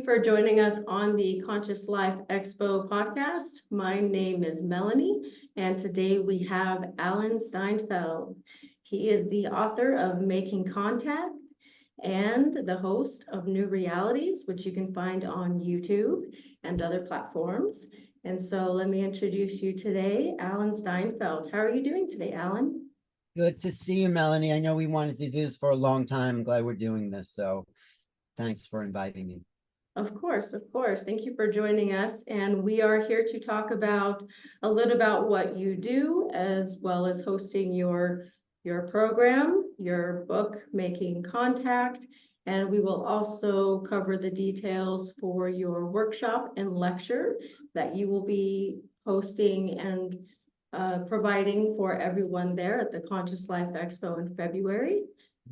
for joining us on the Conscious Life Expo podcast. My name is Melanie, and today we have Alan Steinfeld. He is the author of Making Contact and the host of New Realities, which you can find on YouTube and other platforms. And so let me introduce you today, Alan Steinfeld. How are you doing today, Alan? Good to see you, Melanie. I know we wanted to do this for a long time. I'm glad we're doing this. So thanks for inviting me. Of course, of course. Thank you for joining us. And we are here to talk about a little about what you do, as well as hosting your program, your book, Making Contact. And we will also cover the details for your workshop and lecture that you will be hosting and providing for everyone there at the Conscious Life Expo in February.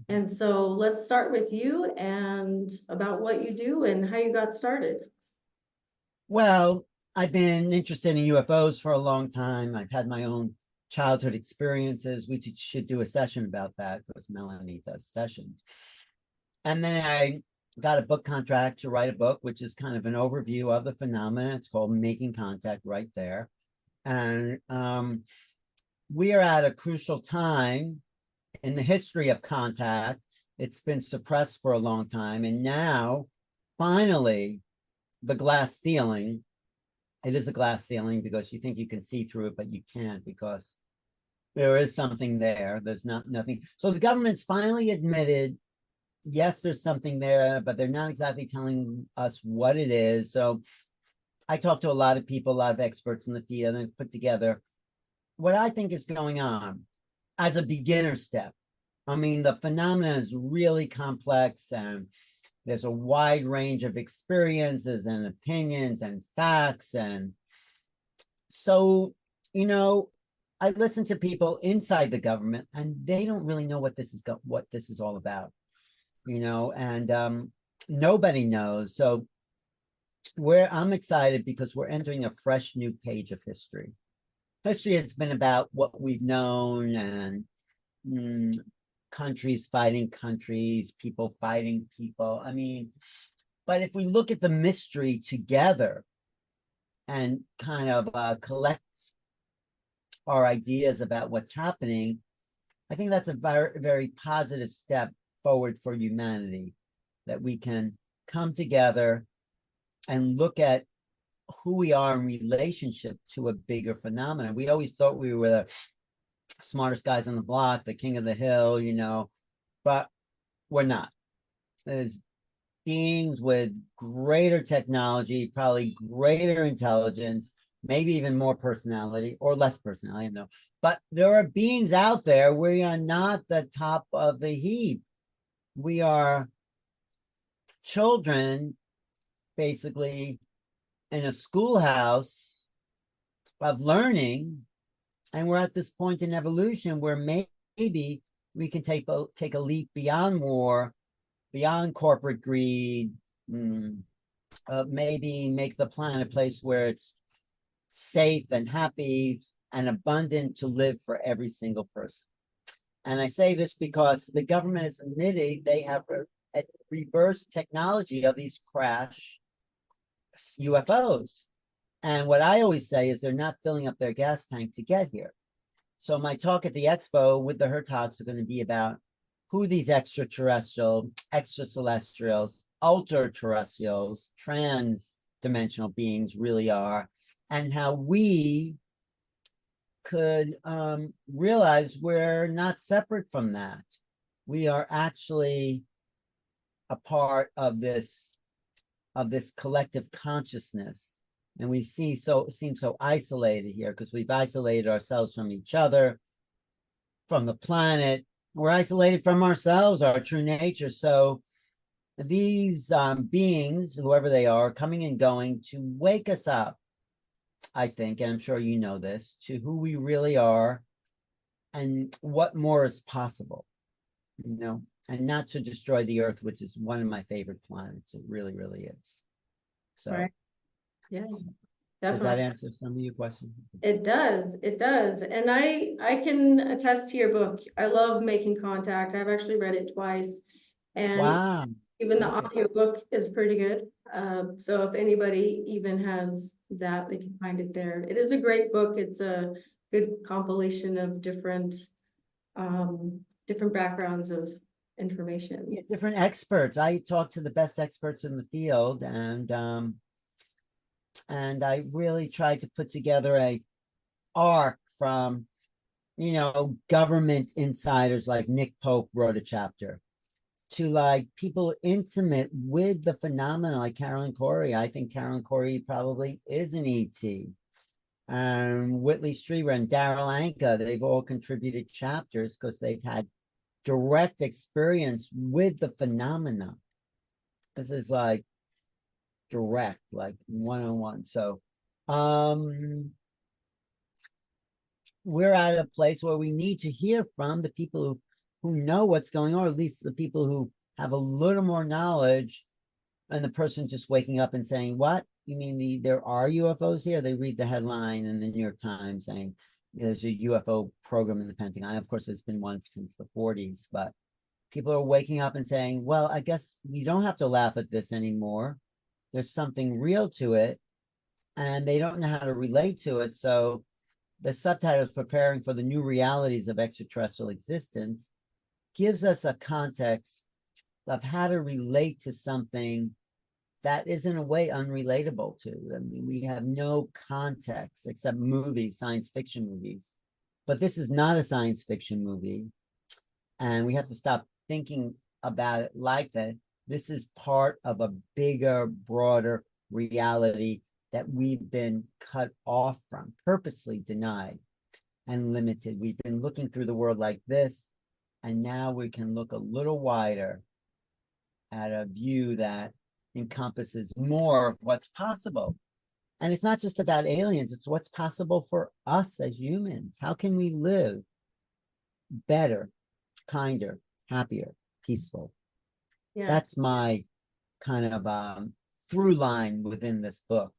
And so let's start with you and about what you do and how you got started. Well, I've been interested in UFOs for a long time. I've had my own childhood experiences. We should do a session about that because Melanie does sessions. And then I got a book contract to write a book, which is kind of an overview of the phenomena. It's called Making Contact right there. And we are at a crucial time in the history of contact. It's been suppressed for a long time. And now, finally, the glass ceiling, it is a glass ceiling because you think you can see through it, but you can't because there is something there. There's nothing. So the government's finally admitted, yes, there's something there, but they're not exactly telling us what it is. So I talked to a lot of people, a lot of experts in the field, and put together what I think is going on as a beginner step. I mean, the phenomena is really complex and there's a wide range of experiences and opinions and facts. And so, I listen to people inside the government and they don't really know what this is all about, and nobody knows. So I'm excited because we're entering a fresh new page of history. History has been about what we've known and countries fighting countries, people fighting people. I mean, but if we look at the mystery together and kind of collect our ideas about what's happening, I think that's a very, very positive step forward for humanity, that we can come together and look at who we are in relationship to a bigger phenomenon. We always thought we were the smartest guys on the block, the king of the hill, but we're not. There's beings with greater technology, probably greater intelligence, maybe even more personality or less personality, I don't know. But there are beings out there. We are not the top of the heap. We are children, basically, in a schoolhouse of learning, and we're at this point in evolution where maybe we can take a leap beyond war, beyond corporate greed, maybe make the planet a place where it's safe and happy and abundant to live for every single person. And I say this because the government is admitting they have a reverse technology of these crash UFOs. And what I always say is they're not filling up their gas tank to get here. So my talk at the Expo with the talks are going to be about who these extraterrestrial, extracelestials, ultra-terrestrials, trans-dimensional beings really are, and how we could realize we're not separate from that. We are actually a part of this collective consciousness. And we seem so isolated here because we've isolated ourselves from each other, from the planet. We're isolated from ourselves, our true nature. So these beings, whoever they are, coming and going to wake us up, I think, and I'm sure you know this, to who we really are and what more is possible, and not to destroy the earth, which is one of my favorite planets. It really, really is. So, right. Yeah, definitely. Does that answer some of your questions? It does. It does. And I can attest to your book. I love Making Contact. I've actually read it twice. And wow. Even the Okay. audiobook is pretty good. So if anybody even has that, they can find it there. It is a great book. It's a good compilation of different backgrounds of information. Yeah, different experts. I talk to the best experts in the field, and I really tried to put together a arc from, government insiders like Nick Pope wrote a chapter, to like people intimate with the phenomena like Carolyn Corey. I think Carolyn Corey probably is an ET. Whitley Strieber and Daryl Anka, they've all contributed chapters because they've had direct experience with the phenomena. This is like direct, like one-on-one. So we're at a place where we need to hear from the people who know what's going on, or at least the people who have a little more knowledge, and the person just waking up and saying, what? You mean there are UFOs here? They read the headline in the New York Times saying there's a UFO program in the Pentagon. Of course, there's been one since the 40s, but people are waking up and saying, well, I guess you don't have to laugh at this anymore. There's something real to it, and they don't know how to relate to it. So the subtitle is Preparing for the New Realities of Extraterrestrial Existence, gives us a context of how to relate to something that is in a way unrelatable to. I mean, we have no context except movies, science fiction movies. But this is not a science fiction movie. And we have to stop thinking about it like that. This is part of a bigger, broader reality that we've been cut off from, purposely denied and limited. We've been looking through the world like this, and now we can look a little wider at a view that encompasses more of what's possible. And it's not just about aliens, it's what's possible for us as humans. How can we live better, kinder, happier, peaceful? Yeah, That's my kind of through line within this book.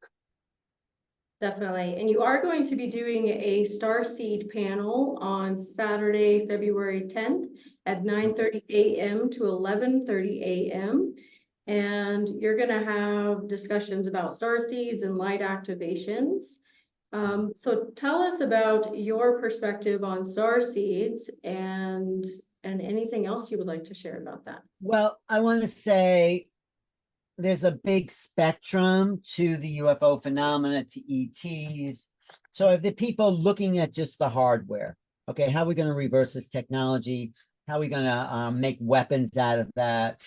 definitely. And you are going to be doing a Starseed panel on Saturday, February 10th at 9:30 a.m. to 11:30 a.m. And you're going to have discussions about starseeds and light activations. So tell us about your perspective on starseeds and anything else you would like to share about that. Well, I want to say there's a big spectrum to the UFO phenomena, to ETs. So if the people looking at just the hardware, okay, how are we going to reverse this technology? How are we going to make weapons out of that?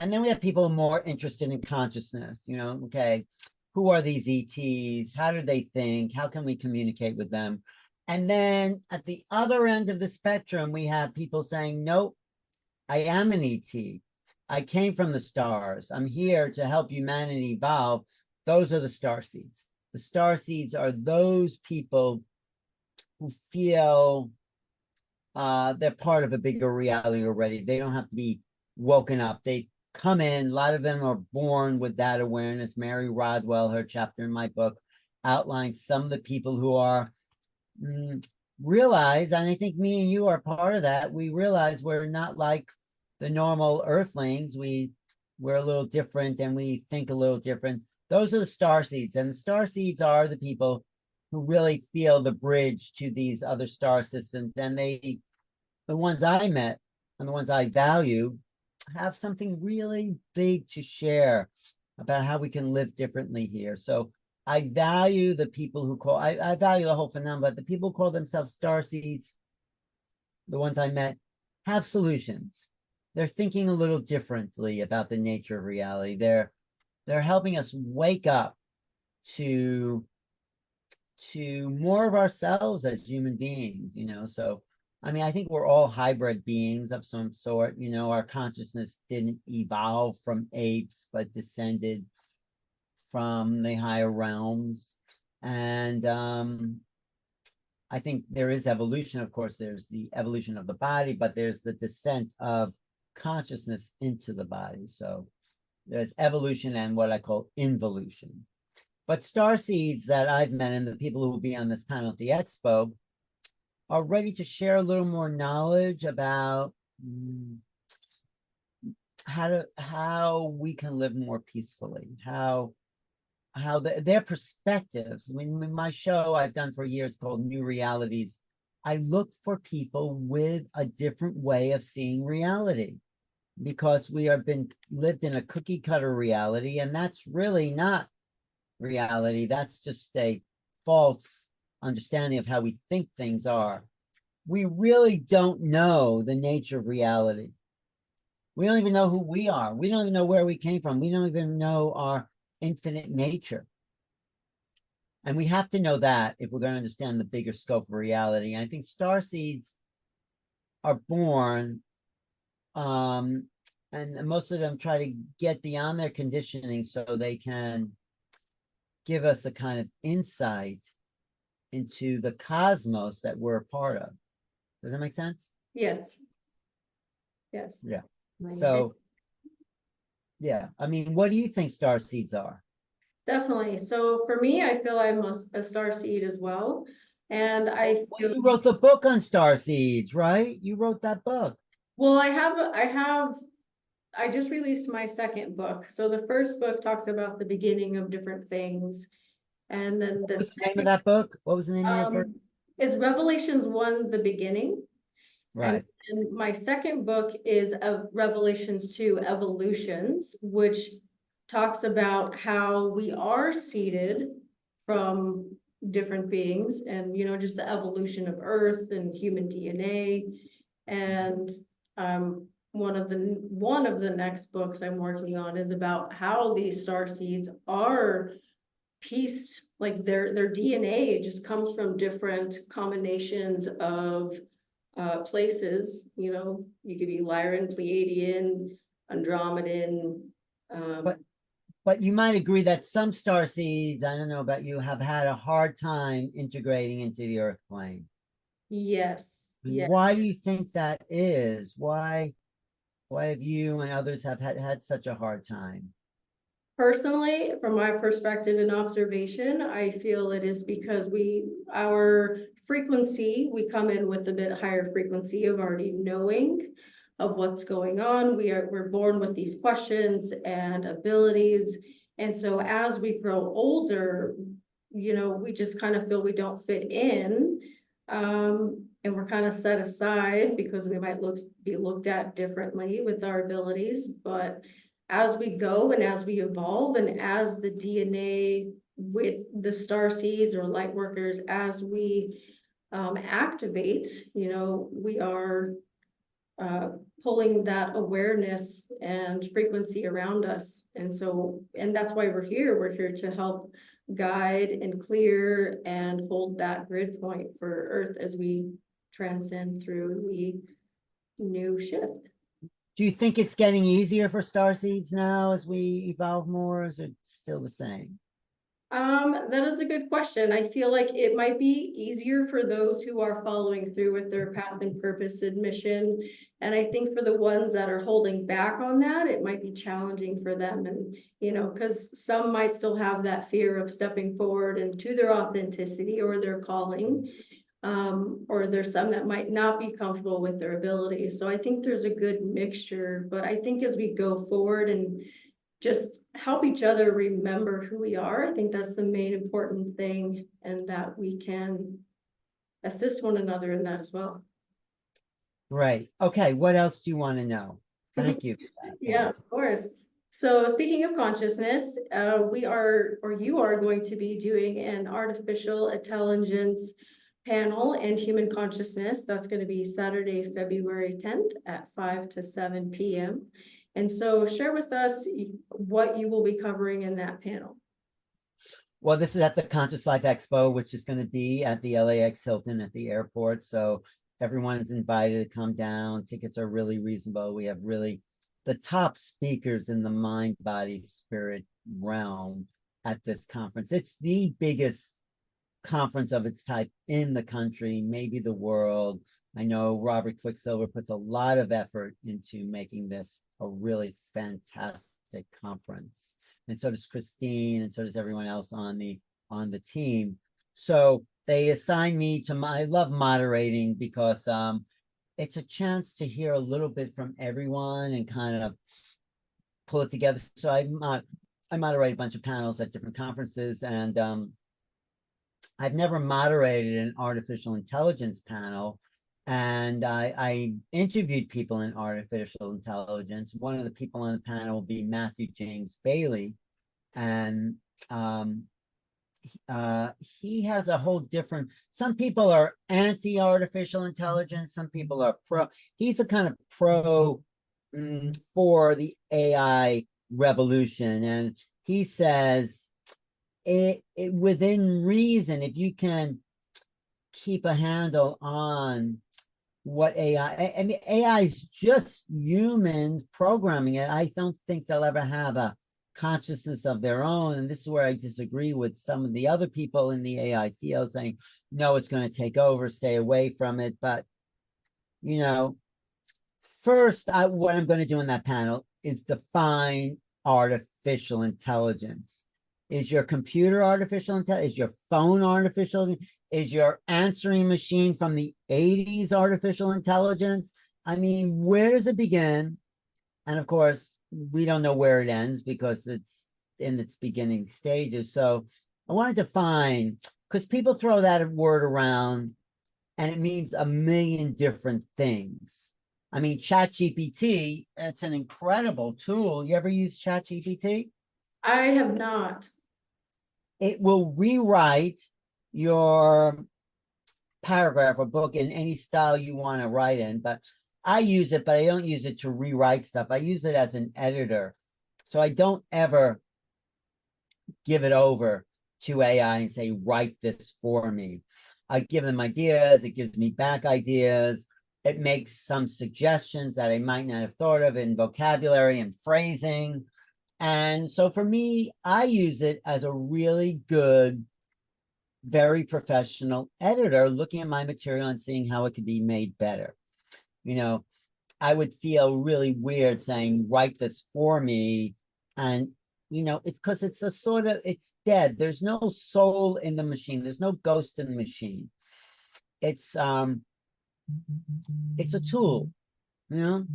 And then we have people more interested in consciousness, okay, who are these ETs? How do they think? How can we communicate with them? And then at the other end of the spectrum, we have people saying, nope, I am an ET. I came from the stars. I'm here to help humanity evolve. Those are the starseeds. The starseeds are those people who feel they're part of a bigger reality already. They don't have to be woken up. They come in, a lot of them are born with that awareness. Mary Rodwell, her chapter in my book, outlines some of the people who are realize, and I think me and you are part of that. We realize we're not like the normal earthlings. We're a little different and we think a little different. Those are the starseeds, and the starseeds are the people who really feel the bridge to these other star systems. And the ones I met and the ones I value have something really big to share about how we can live differently here. So I value the people who I value the whole phenomenon, but the people who call themselves starseeds, the ones I met, have solutions. They're thinking a little differently about the nature of reality. They're helping us wake up to more of ourselves as human beings, So I mean, I think we're all hybrid beings of some sort. Our consciousness didn't evolve from apes, but descended from the higher realms. And I think there is evolution. Of course, there's the evolution of the body, but there's the descent of consciousness into the body. So there's evolution and what I call involution. But starseeds that I've met and the people who will be on this panel at the Expo are ready to share a little more knowledge about how we can live more peacefully, how their perspectives. I mean, in my show I've done for years called New Realities, I look for people with a different way of seeing reality, because we have been lived in a cookie cutter reality, and that's really not reality. That's just a false understanding of how we think things are. We really don't know the nature of reality. We don't even know who we are. We don't even know where we came from. We don't even know our infinite nature. And we have to know that if we're going to understand the bigger scope of reality. And I think star seeds are born, and most of them try to get beyond their conditioning so they can give us a kind of insight into the cosmos that we're a part of. Does that make sense? Yes. Yes. Yeah. Right. So, yeah. I mean, what do you think star seeds are? Definitely. So for me, I feel I'm a star seed as well. And I Well, feel, you wrote the book on star seeds, right? You wrote that book. well, I just released my second book. So the first book talks about the beginning of different things. And then the What's the name of second, that book? What was the name of your first? um, is Revelations 1, the beginning. And, Right. and my second book is of Revelations 2, Evolutions, which talks about how we are seeded from different beings and, just the evolution of Earth and human DNA. And one of the next books I'm working on is about how these star seeds are pieced, like their DNA just comes from different combinations of places. You could be Lyran, Pleiadian, Andromedan. But Um, but you might agree that some star seeds, I don't know about you, have had a hard time integrating into the earth plane. yes, And yes. why do you think that is? Why have you and others have had such a hard time? Personally, from my perspective and observation, I feel it is because our frequency, we come in with a bit higher frequency of already knowing of what's going on. We're born with these questions and abilities. And so as we grow older, we just kind of feel we don't fit in. And we're kind of set aside because we might be looked at differently with our abilities. But as we go and as we evolve and as the DNA with the star seeds or light workers, as we activate, we are uh, pulling that awareness and frequency around us. And that's why we're here. We're here to help guide and clear and hold that grid point for Earth as we transcend through the new shift. Do you think it's getting easier for star seeds now as we evolve more, or is it still the same? That is a good question. I feel like it might be easier for those who are following through with their path and purpose and mission. And I think for the ones that are holding back on that, it might be challenging for them. And, because some might still have that fear of stepping forward into their authenticity or their calling. Or there's some that might not be comfortable with their abilities. So I think there's a good mixture, but I think as we go forward and just help each other remember who we are. I think that's the main important thing, and that we can assist one another in that as well. Right. Okay. What else do you want to know? Thank you for that Yeah, answer. of course. So speaking of consciousness, you are going to be doing an artificial intelligence panel and human consciousness. That's going to be Saturday, February 10th at 5 to 7 p.m. And so share with us what you will be covering in that panel. Well, this is at the Conscious Life Expo, which is going to be at the LAX Hilton at the airport. So everyone is invited to come down. Tickets are really reasonable. We have really the top speakers in the mind, body, spirit realm at this conference. It's the biggest conference of its type in the country, maybe the world. I know Robert Quicksilver puts a lot of effort into making this a really fantastic conference. And so does Christine, and so does everyone else on the team. So they assigned me to I love moderating because it's a chance to hear a little bit from everyone and kind of pull it together. So I moderate a bunch of panels at different conferences, and I've never moderated an artificial intelligence panel. And I interviewed people in artificial intelligence. One of the people on the panel will be Matthew James Bailey. And um, he has a whole different, some people are anti-artificial intelligence, some people are pro. He's a kind of pro for the AI revolution. And he says it within reason, if you can keep a handle on what I mean, AI is just humans programming it. I don't think they'll ever have a consciousness of their own. And this is where I disagree with some of the other people in the AI field saying, no, it's going to take over, stay away from it. But, you know, first, what I'm going to do in that panel is define artificial intelligence. Is your computer artificial intelligence? Is your phone artificial? Is your answering machine from the 80s artificial intelligence? I mean, where does it begin? And of course, we don't know where it ends because it's in its beginning stages. So I want to define, because people throw that word around and it means a million different things. I mean, ChatGPT, it's an incredible tool. You ever use ChatGPT? I have not. It will rewrite your paragraph or book in any style you want to write in. But I use it, but I don't use it to rewrite stuff. I use it as an editor. So I don't ever give it over to AI and say, write this for me. I give them ideas. It gives me back ideas. It makes some suggestions that I might not have thought of in vocabulary and phrasing. And so for me, I use it as a really good, very professional editor, looking at my material and seeing how it could be made better. You know, I would feel really weird saying, write this for me. And, you know, it's because it's a sort of, it's dead. There's no soul in the machine. There's no ghost in the machine. It's a tool. You know,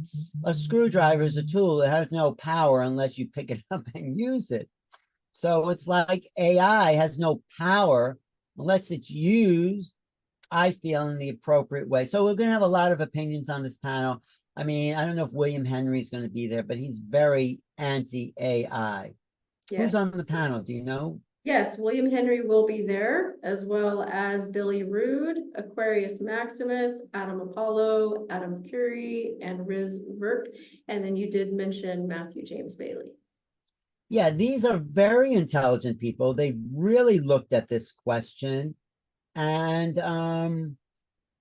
a screwdriver is a tool. It has no power unless you pick it up and use it. So it's like AI has no power unless it's used, I feel, in the appropriate way. So we're going to have a lot of opinions on this panel. I mean, I don't know if William Henry is going to be there, but he's very anti-AI. Yes. Who's on the panel? Do you know? Yes, William Henry will be there, as well as Billy Rood, Aquarius Maximus, Adam Apollo, Adam Curie, and Riz Verk. And then you did mention Matthew James Bailey. Yeah, these are very intelligent people. They've really looked at this question. And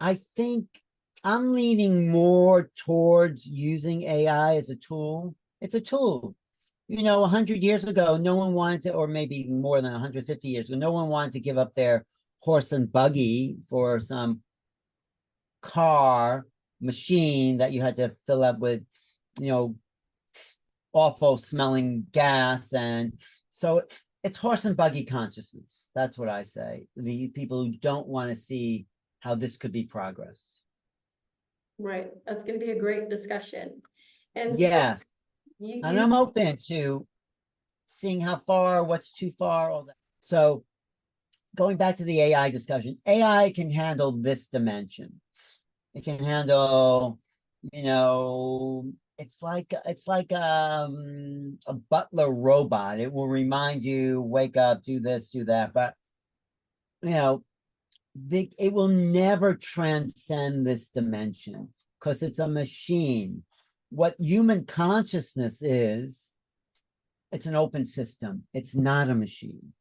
I think I'm leaning more towards using AI as a tool. It's a tool. You know, 100 years ago, no one wanted to, or maybe more than 150 years ago, no one wanted to give up their horse and buggy for some car machine that you had to fill up with, you know, awful smelling gas. And so it's horse and buggy consciousness. That's what I say. The people who don't want to see how this could be progress. Right, that's going to be a great discussion. And so Yes. And you I'm open to seeing how far, what's too far, all that. So going back to the AI discussion, AI can handle this dimension. It can handle, you know, it's like a butler robot. It will remind you, wake up, do this, do that. But you know, it will never transcend this dimension because it's a machine. What human consciousness is, it's an open system. It's not a machine.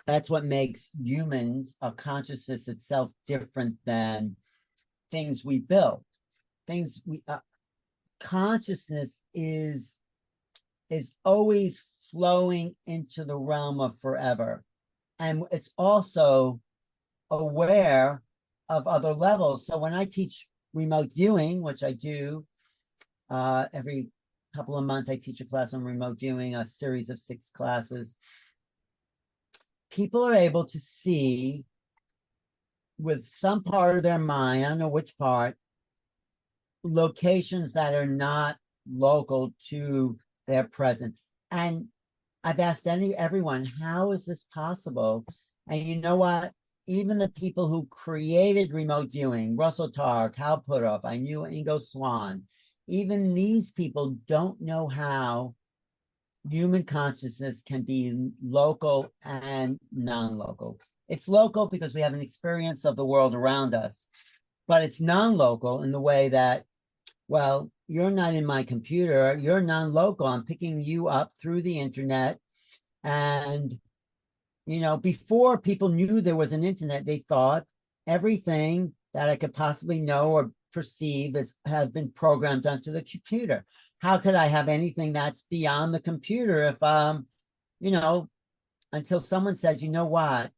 That's what makes humans, a consciousness itself, different than things we build. Things we consciousness is always flowing into the realm of forever, and it's also aware of other levels. So when I teach remote viewing, which I do every couple of months, I teach a class on remote viewing, a series of 6 classes. People are able to see with some part of their mind, I don't know which part, locations that are not local to they're present. And I've asked everyone, how is this possible? And you know what? Even the people who created remote viewing, Russell Tarr, Cal Putoff, I knew Ingo Swann, even these people don't know how human consciousness can be local and non-local. It's local because we have an experience of the world around us, but it's non-local in the way that, well, you're not in my computer, you're non-local. I'm picking you up through the internet. And, you know, before people knew there was an internet, they thought everything that I could possibly know or perceive have been programmed onto the computer. How could I have anything that's beyond the computer if, you know, until someone says, you know what,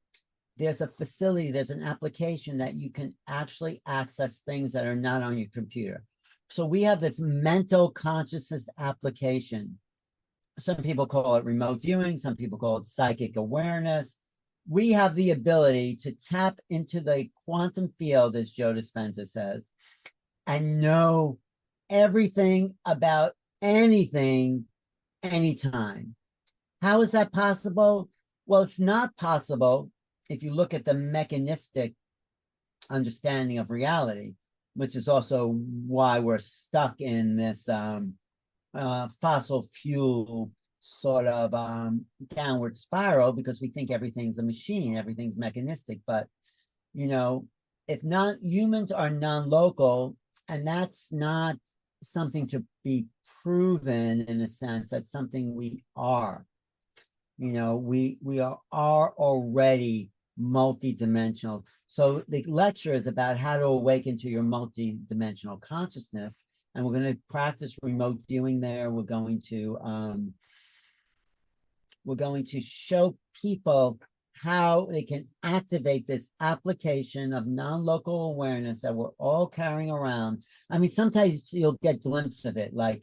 there's a facility, there's an application that you can actually access things that are not on your computer. So we have this mental consciousness application. Some people call it remote viewing, some people call it psychic awareness. We have the ability to tap into the quantum field, as Joe Dispenza says, and know everything about anything, anytime. How is that possible? Well, it's not possible if you look at the mechanistic understanding of reality, which is also why we're stuck in this fossil fuel sort of downward spiral, because we think everything's a machine, everything's mechanistic. But, you know, if not humans are non-local, and that's not something to be proven in a sense, that's something we are. You know, we are already multidimensional. So the lecture is about how to awaken to your multidimensional consciousness. And we're going to practice remote viewing there. We're going to show people how they can activate this application of non-local awareness that we're all carrying around. I mean, sometimes you'll get glimpses of it, like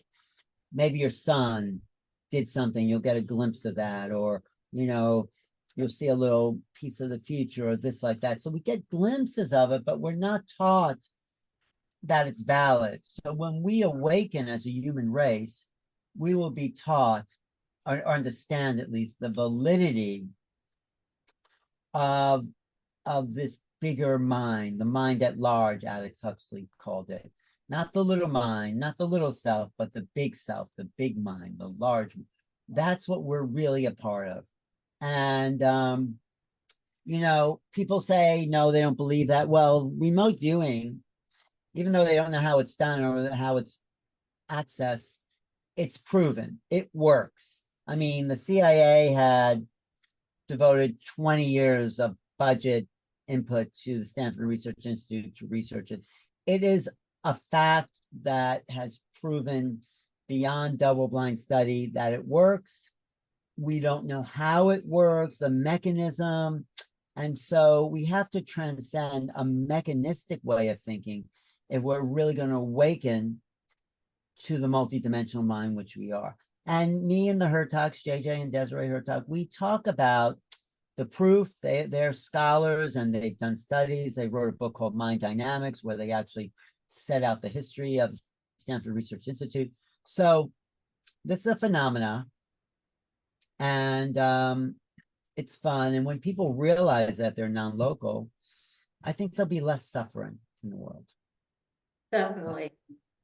maybe your son did something, you'll get a glimpse of that, or, you know, you'll see a little piece of the future or this like that. So we get glimpses of it, but we're not taught that it's valid. So when we awaken as a human race, we will be taught or understand at least the validity of this bigger mind, the mind at large, Aldous Huxley called it. Not the little mind, not the little self, but the big self, the big mind, the large. That's what we're really a part of. And, you know, people say, no, they don't believe that. Well, remote viewing, even though they don't know how it's done or how it's accessed, it's proven. It works. I mean, the CIA had devoted 20 years of budget input to the Stanford Research Institute to research it. It is a fact that has proven beyond double-blind study that it works. We don't know how it works, the mechanism. And so we have to transcend a mechanistic way of thinking if we're really going to awaken to the multidimensional mind, which we are. And me and the Hertogs, JJ and Desiree Hertog, we talk about the proof. They're scholars and they've done studies. They wrote a book called Mind Dynamics, where they actually set out the history of Stanford Research Institute. So this is a phenomena, and it's fun. And when people realize that they're non-local, I think there'll be less suffering in the world. Definitely.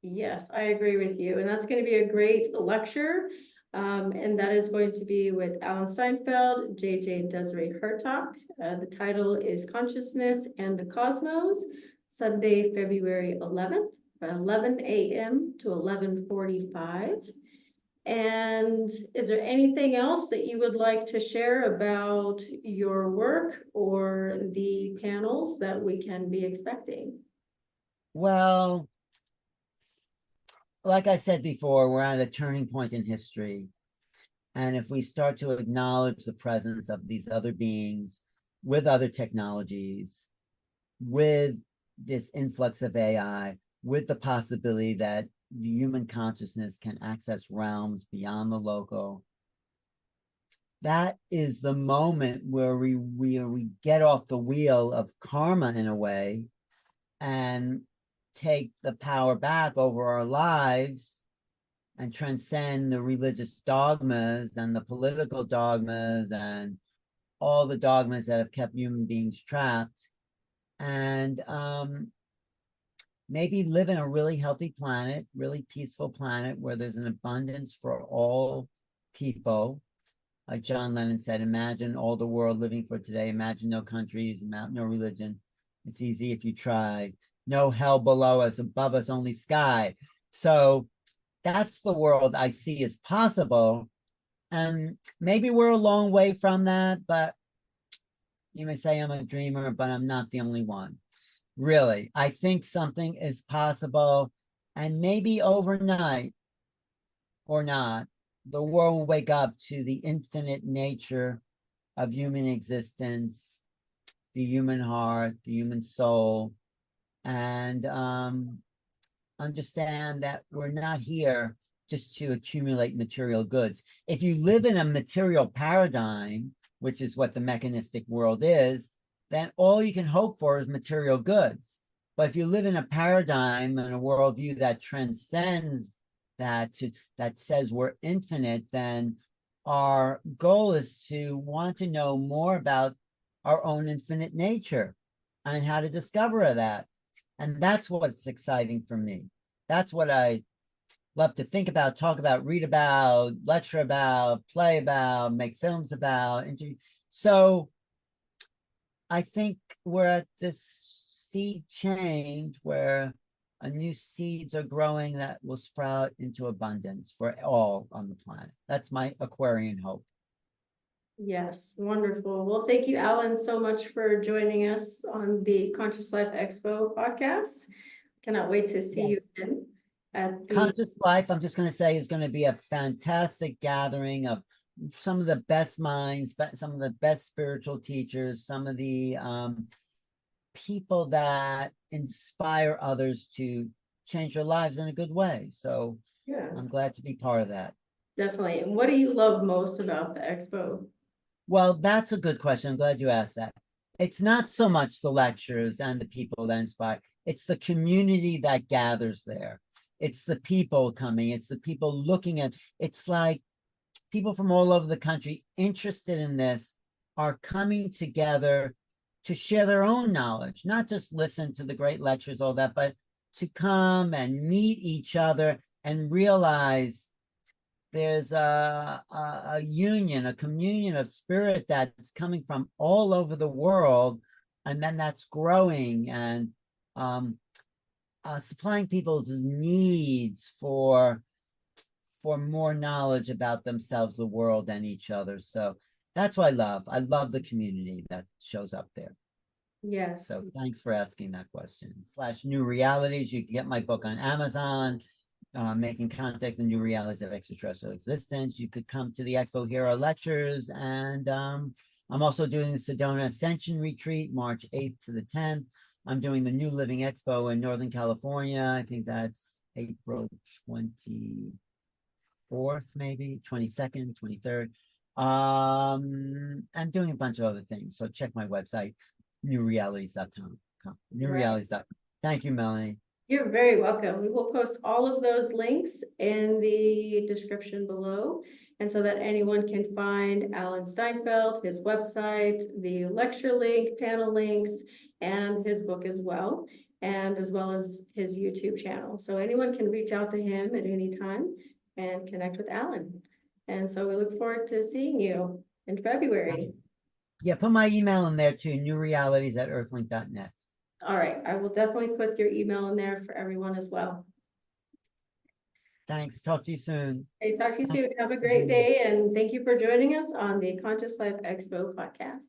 Yes, I agree with you. And that's going to be a great lecture. And that is going to be with Alan Steinfeld, JJ and Desiree Hertog. The title is Consciousness and the Cosmos, Sunday, February 11th, from 11 a.m. to 11:45. And is there anything else that you would like to share about your work or the panels that we can be expecting? Well, like I said before, we're at a turning point in history. And if we start to acknowledge the presence of these other beings with other technologies, with this influx of AI, with the possibility that the human consciousness can access realms beyond the local, that is the moment where we get off the wheel of karma in a way and take the power back over our lives and transcend the religious dogmas and the political dogmas and all the dogmas that have kept human beings trapped, and maybe live in a really healthy planet, really peaceful planet where there's an abundance for all people. Like John Lennon said, imagine all the world living for today. Imagine no countries, no religion. It's easy if you try. No hell below us, above us, only sky. So that's the world I see as possible. And maybe we're a long way from that, but you may say I'm a dreamer, but I'm not the only one. Really, I think something is possible, and maybe overnight or not, the world will wake up to the infinite nature of human existence, the human heart, the human soul, and understand that we're not here just to accumulate material goods. If you live in a material paradigm, which is what the mechanistic world is, then all you can hope for is material goods. But if you live in a paradigm and a worldview that transcends that, that says we're infinite, then our goal is to want to know more about our own infinite nature and how to discover that. And that's what's exciting for me. That's what I love to think about, talk about, read about, lecture about, play about, make films about. So I think we're at this seed change where new seeds are growing that will sprout into abundance for all on the planet. That's my Aquarian hope. Yes, wonderful. Well, thank you, Alan, so much for joining us on the Conscious Life Expo podcast. Cannot wait to see you Yes. again at the. Conscious Life, I'm just going to say, is going to be a fantastic gathering of some of the best minds, some of the best spiritual teachers, some of the people that inspire others to change their lives in a good way. So Yes, I'm glad to be part of that. definitely. And what do you love most about the expo? Well, that's a good question. I'm glad you asked that. It's not so much the lectures and the people that inspire, it's the community that gathers there. It's the people coming, it's the people looking at, it's like people from all over the country interested in this are coming together to share their own knowledge, not just listen to the great lectures, all that, but to come and meet each other and realize there's a union, a communion of spirit that's coming from all over the world, and then that's growing and supplying people's needs for more knowledge about themselves, the world, and each other. So that's what I love. I love the community that shows up there. Yes. So thanks for asking that question. / New Realities. You can get my book on Amazon. Making Contact: The New Realities of Extraterrestrial Existence. You could come to the Expo Hero lectures, and I'm also doing the Sedona Ascension Retreat, March 8th to the 10th. I'm doing the New Living Expo in Northern California. I think that's April 24th, maybe 22nd, 23rd. I'm doing a bunch of other things. So check my website, newrealities.com. Newrealities.com. Thank you, Melanie. You're very welcome. We will post all of those links in the description below. And so that anyone can find Alan Steinfeld, his website, the lecture link, panel links, and his book as well, and as well as his YouTube channel. So anyone can reach out to him at any time and connect with Alan. And so we look forward to seeing you in February. Yeah, put my email in there too, newrealities@earthlink.net. All right, I will definitely put your email in there for everyone as well. Thanks. Talk to you soon. Hey, talk to you soon. Have a great day, and thank you for joining us on the Conscious Life Expo podcast.